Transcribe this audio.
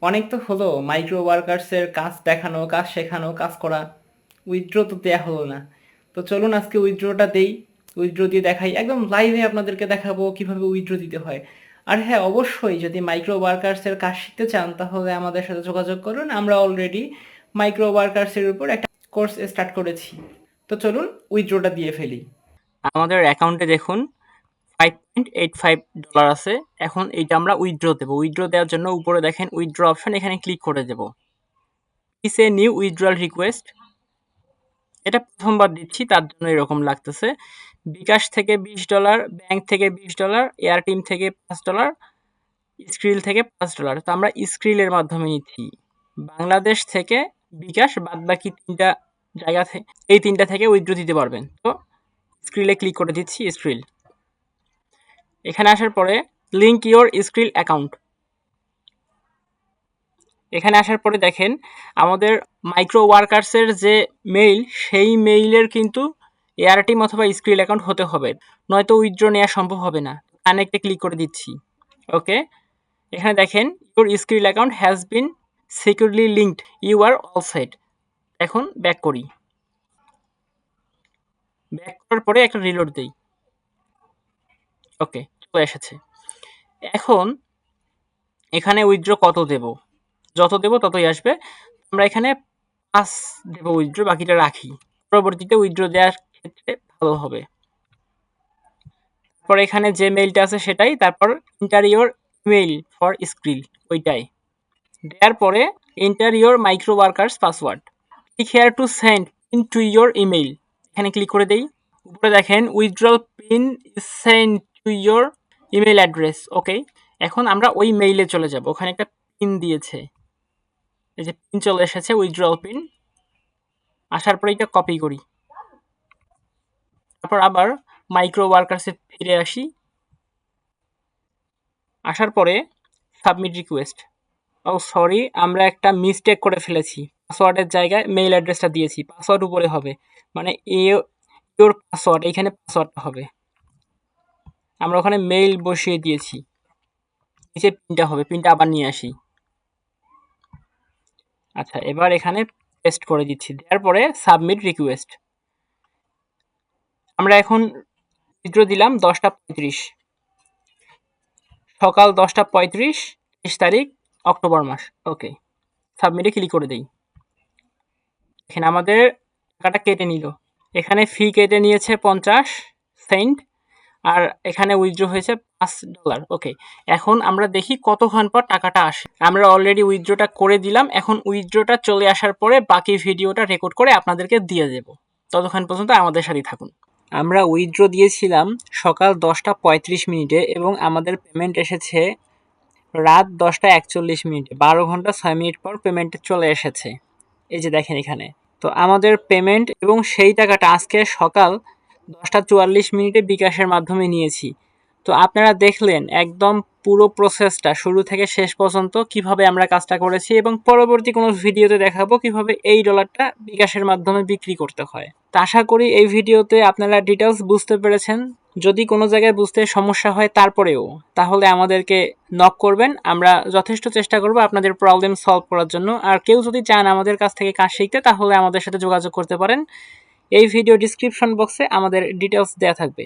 অনেক তো হলো মাইক্রো ওয়ার্কার্সের কাজ দেখানো, কাজ শেখানো, কাজ করা, উইথড্র তো দেয়া হলো না। তো চলুন আজকে উইথড্রটা দেই, উইথড্র দিয়ে দেখাই, একদম লাইভে আপনাদেরকে দেখাবো কিভাবে উইথড্র দিতে হয়। আর হ্যাঁ, অবশ্যই যদি মাইক্রো ওয়ার্কার্সের কাজ শিখতে চান তাহলে আমাদের সাথে যোগাযোগ করুন, আমরা অলরেডি মাইক্রো ওয়ার্কার্সের উপর একটা কোর্স স্টার্ট করেছি। তো চলুন উইথড্রটা দিয়ে ফেলি। আমাদের অ্যাকাউন্টে দেখুন $5.85 আছে। এখন এইটা আমরা উইথড্র দেবো। উইথড্র দেওয়ার জন্য উপরে দেখেন উইথড্র অপশন, এখানে ক্লিক করে দেবো। ইস এ নিউ উইথড্রয়াল রিকোয়েস্ট, এটা প্রথমবার দিচ্ছি তার জন্য এরকম লাগতেছে। বিকাশ থেকে $20, ব্যাংক থেকে $20, এয়ারটিম থেকে $5, স্ক্রিল থেকে $5। তো আমরা স্ক্রিলের মাধ্যমে নিচ্ছি। বাংলাদেশ থেকে বিকাশ, বাদ বাকি তিনটা জায়গা থেকে, এই তিনটা থেকে উইথড্র দিতে পারবেন। তো স্ক্রিলে ক্লিক করে দিচ্ছি, স্ক্রিল। এখানে আসার পরে লিঙ্ক ইওর স্ক্রিল অ্যাকাউন্ট, এখানে আসার পরে দেখেন আমাদের মাইক্রো ওয়ার্কার্সের যে মেইল, সেই মেইলের কিন্তু এয়ারটিম অথবা স্ক্রিল অ্যাকাউন্ট হতে হবে, নয়তো উইথড্র নেওয়া সম্ভব হবে না। কানেক্টে ক্লিক করে দিচ্ছি। ওকে, এখানে দেখেন your Skrill account has been securely linked, you are all set. এখন ব্যাক করি, ব্যাক করার পরে একটা রিলোড দিই। ওকে, চলে এসেছে। এখন এখানে উইথড্র কত দেব, যত দেব ততই আসবে। আমরা এখানে 5 দেব উইথড্র, বাকিটা রাখি, পরবর্তীতে উইথড্র দেওয়ার ক্ষেত্রে ভালো হবে। তারপর এখানে যে মেইলটা আছে সেটাই, তারপর enter your email for Skrill, ওইটাই দেওয়ার পরে enter your Microworkers password, click here to send pin to your email, এখানে ক্লিক করে দেই। উপরে দেখেন withdrawal pin is send to your email address. Okay, এখন আমরা ওই মেইলে চলে যাব, ওখানে একটা পিন দিয়েছে, এই যে পিন চলে এসেছে, উইথড্রল পিন। আসার পরে এটা কপি করি, তারপর আবার মাইক্রো ওয়ার্কার্সে ফিরে আসি। আসার পরে সাবমিট রিকোয়েস্ট। ও সরি, আমরা একটা মিস্টেক করে ফেলেছি, পাসওয়ার্ডের জায়গায় মেইল অ্যাড্রেসটা দিয়েছি, পাসওয়ার্ড উপরে হবে, মানে ইওর পাসওয়ার্ড, এইখানে পাসওয়ার্ডটা হবে, আমরা ওখানে মেইল বসিয়ে দিয়েছি, নিচে পিনটা হবে, পিনটা আবার নিয়ে আসি। আচ্ছা, এবার এখানে পেস্ট করে দিচ্ছি, দেওয়ার পরে সাবমিট রিকোয়েস্ট। আমরা এখন উইথড্র দিলাম 10টা 35, সকাল 10টা 35, 30 তারিখ অক্টোবর মাস। ওকে, সাবমিটে ক্লিক করে দেই। এখানে আমাদের টাকাটা কেটে নিল, এখানে ফি কেটে নিয়েছে 50 সেন্ট, আর এখানে উইথড্র হয়েছে $5। ওকে, এখন আমরা দেখি কতক্ষণ পর টাকাটা আসে। আমরা অলরেডি উইথড্রটা করে দিলাম, এখন উইথড্রটা চলে আসার পরে বাকি ভিডিওটা রেকর্ড করে আপনাদেরকে দিয়ে দেব, ততক্ষণ পর্যন্ত আমাদের সাথেই থাকুন। আমরা উইথড্র দিয়েছিলাম সকাল 10টা 35 এবং আমাদের পেমেন্ট এসেছে রাত 10টা 41, 12 ঘন্টা 6 মিনিট পর পেমেন্ট চলে এসেছে, এই যে দেখেন এখানে। তো আমাদের পেমেন্ট এবং সেই টাকাটা আজকে সকাল 10টা 44 বিকাশের মাধ্যমে নিয়েছি। তো আপনারা দেখলেন একদম পুরো প্রসেসটা শুরু থেকে শেষ পর্যন্ত কিভাবে আমরা কাজটা করেছি, এবং পরবর্তী কোনো ভিডিওতে দেখাবো কিভাবে এই ডলারটা বিকাশের মাধ্যমে বিক্রি করতে হয়। তো আশা করি এই ভিডিওতে আপনারা ডিটেলস বুঝতে পেরেছেন। যদি কোনো জায়গায় বুঝতে সমস্যা হয় তারপরেও, তাহলে আমাদেরকে নক করবেন, আমরা যথেষ্ট চেষ্টা করব আপনাদের প্রবলেম সলভ করার জন্য। আর কেউ যদি চান আমাদের কাছ থেকে কাজ শিখতে, তাহলে আমাদের সাথে যোগাযোগ করতে পারেন। এই ভিডিও ডিসক্রিপশন বক্সে আমাদের ডিটেলস দেওয়া থাকবে।